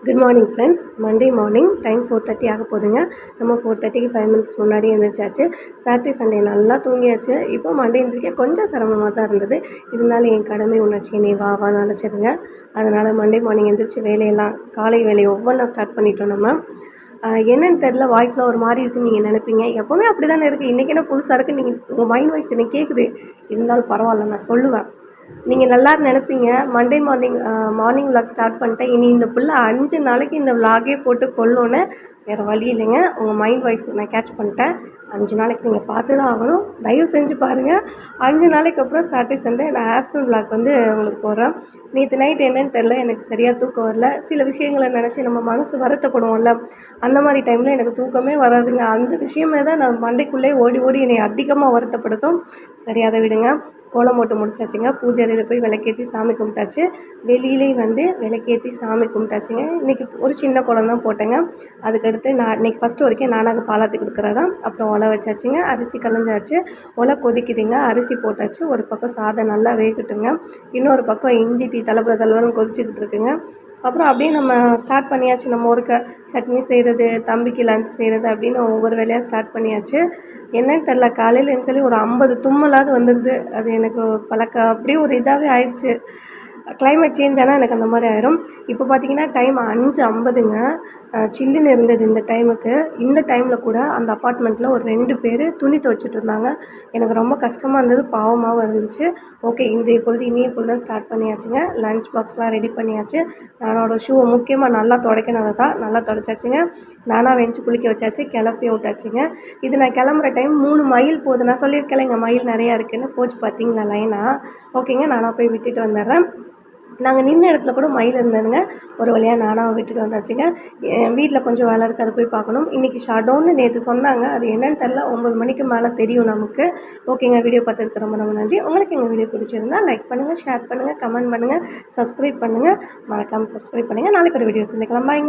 Good morning friends. Monday morning time 4:30 ஆக போகுதுங்க. நம்ம 4:30க்கு 5 மினிட்ஸ் முன்னாடி எழுந்திரிச்சாச்சு. சாட்டர்டே சண்டே நல்லா தூங்கியாச்சு. இப்போ மண்டே எழுந்திரிக்க கொஞ்சம் சிரமமாக தான் இருந்தது. இருந்தாலும் என் கடமை உணர்ச்சி என்னை வான்னு அழைச்சதுங்க. அதனால் மண்டே மார்னிங் எழுந்திரிச்சு வேலையெல்லாம் காலை வேலையை ஒவ்வொன்றா ஸ்டார்ட் பண்ணிட்டோம் நம்ம. என்னென்னு தெரில, வாய்ஸ்லாம் ஒரு மாதிரி இருக்குன்னு நீங்கள் நினைப்பீங்க. எப்போவுமே அப்படி தானே இருக்குது, இன்றைக்கி என்ன புதுசாக இருக்குது, நீங்கள் உங்கள் மைண்ட் வாய்ஸ் எனக்கு கேட்குது. இருந்தாலும் பரவாயில்ல, நான் சொல்லுவேன். நீங்கள் நல்லா நினைப்பீங்க. மண்டே மார்னிங் விளாக் ஸ்டார்ட் பண்ணிட்டேன். இனி இந்த புள்ள 5 நாளைக்கு இந்த விளாகே போட்டு கொல்லணுன்னு வேறு வழி இல்லைங்க. உங்கள் மைண்ட் வாய்ஸ் நான் கேட்ச் பண்ணிட்டேன். 5 நாளைக்கு நீங்கள் பார்த்து தான் ஆகணும். தயவு செஞ்சு பாருங்கள். 5 நாளைக்கு அப்புறம் சாட்டர்டே சண்டே நான் ஆஃப்டர்நூன் விளாக் உங்களுக்கு போடுறேன். நேற்று நைட் என்னென்னு தெரில, எனக்கு சரியாக தூக்கம் வரல. சில விஷயங்களை நினச்சி நம்ம மனசு வருத்தப்படுவோம்ல, அந்த மாதிரி டைமில் எனக்கு தூக்கமே வராதுங்க. அந்த விஷயமே தான் நான் மண்டைக்குள்ளே ஓடி ஓடி என்னை அதிகமாக வருத்தப்படுத்தும். சரி, அதை விடுங்க. கோலம் போட்டு முடிச்சாச்சுங்க. பூஜை அறையில் போய் விளக்கேற்றி சாமி கும்பிட்டாச்சு. வெளியிலே விளக்கேற்றி சாமி கும்பிட்டாச்சுங்க. இன்றைக்கி ஒரு சின்ன கோலம் தான் போட்டேங்க. அதுக்கடுத்து நான் இன்றைக்கி ஃபஸ்ட்டு வரைக்கும் நானாக பாலாற்றி கொடுக்குறதா. அப்புறம் ஒலை வச்சாச்சுங்க. அரிசி கலைஞ்சாச்சு. ஒலை கொதிக்குதுங்க. அரிசி போட்டாச்சு. ஒரு பக்கம் சாதம் நல்லா வேகட்டுங்க. இன்னொரு பக்கம் இஞ்சி டீ தளபுன்னு கொதிச்சுக்கிட்டு இருக்குங்க. அப்புறம் அப்படியே நம்ம ஸ்டார்ட் பண்ணியாச்சு. நம்ம ஒருக்க சட்னி செய்கிறது, தம்பிக்கு லஞ்ச் செய்கிறது அப்படின்னு ஒவ்வொரு வேலையாக ஸ்டார்ட் பண்ணியாச்சு. என்னன்னு தெரில, காலையில் எழுந்தாலே ஒரு 50 தும்மலாவது வந்துடுது. அது எனக்கு அப்படியே ஒரு இதாகவே ஆயிடுச்சு. கிளைமேட் சேஞ்ச் ஆனால் எனக்கு அந்த மாதிரி ஆயிரும். இப்போ பார்த்தீங்கன்னா டைம் 5:50ங்க. சில்லுன்னு இருந்தது இந்த டைமுக்கு. இந்த டைமில் கூட அந்த அப்பார்ட்மெண்ட்டில் ஒரு 2 பேர் துணி துவைச்சிட்டு இருந்தாங்க. எனக்கு ரொம்ப கஷ்டமாக இருந்தது, பாவமாகவும் இருந்துச்சு. ஓகே, இன்றைய பொழுது இனிய பொழுது ஸ்டார்ட் பண்ணியாச்சுங்க. லஞ்ச் பாக்ஸ்லாம் ரெடி பண்ணியாச்சு. நானோட ஷூவை முக்கியமாக நல்லா துடைக்கணும் தான். நல்லா துடைச்சாச்சுங்க. நானாக வெஞ்சு குளிக்க வச்சாச்சு. கிளப்பி விட்டாச்சுங்க. இது நான் கிளம்புற டைம் 3 மைல் போகுது. நான் சொல்லியிருக்கேன் இங்கே மயில் நிறையா இருக்குதுன்னு. போச்சு பார்த்தீங்களா லைனாக. ஓகேங்க, நானாக போய் விட்டுட்டு வந்துடுறேன். நாங்கள் நின்ன இடத்துல கூட மயில் இருந்ததுங்க. ஒரு வழியாக நானாக விட்டுட்டு வந்தாச்சுங்க. என் வீட்டில் கொஞ்சம் வேலை இருக்குது, அதை போய் பார்க்கணும். இன்றைக்கி ஷட்டவுன்னு நேற்று சொன்னாங்க. அது என்னன்னு தெரில. 9 மணிக்கு மேலே தெரியும் நமக்கு. ஓகேங்க, வீடியோ பார்த்ததுக்கு ரொம்ப ரொம்ப நன்றி. உங்களுக்கு எங்கள் வீடியோ பிடிச்சிருந்தால் லைக் பண்ணுங்கள், ஷேர் பண்ணுங்கள், கமெண்ட் பண்ணுங்கள், சப்ஸ்கிரைப் பண்ணுங்கள். மறக்காமல் சப்ஸ்கிரைப் பண்ணுங்கள். நாளைக்கு ஒரு வீடியோ சந்திக்கலாம். பாய்ங்க.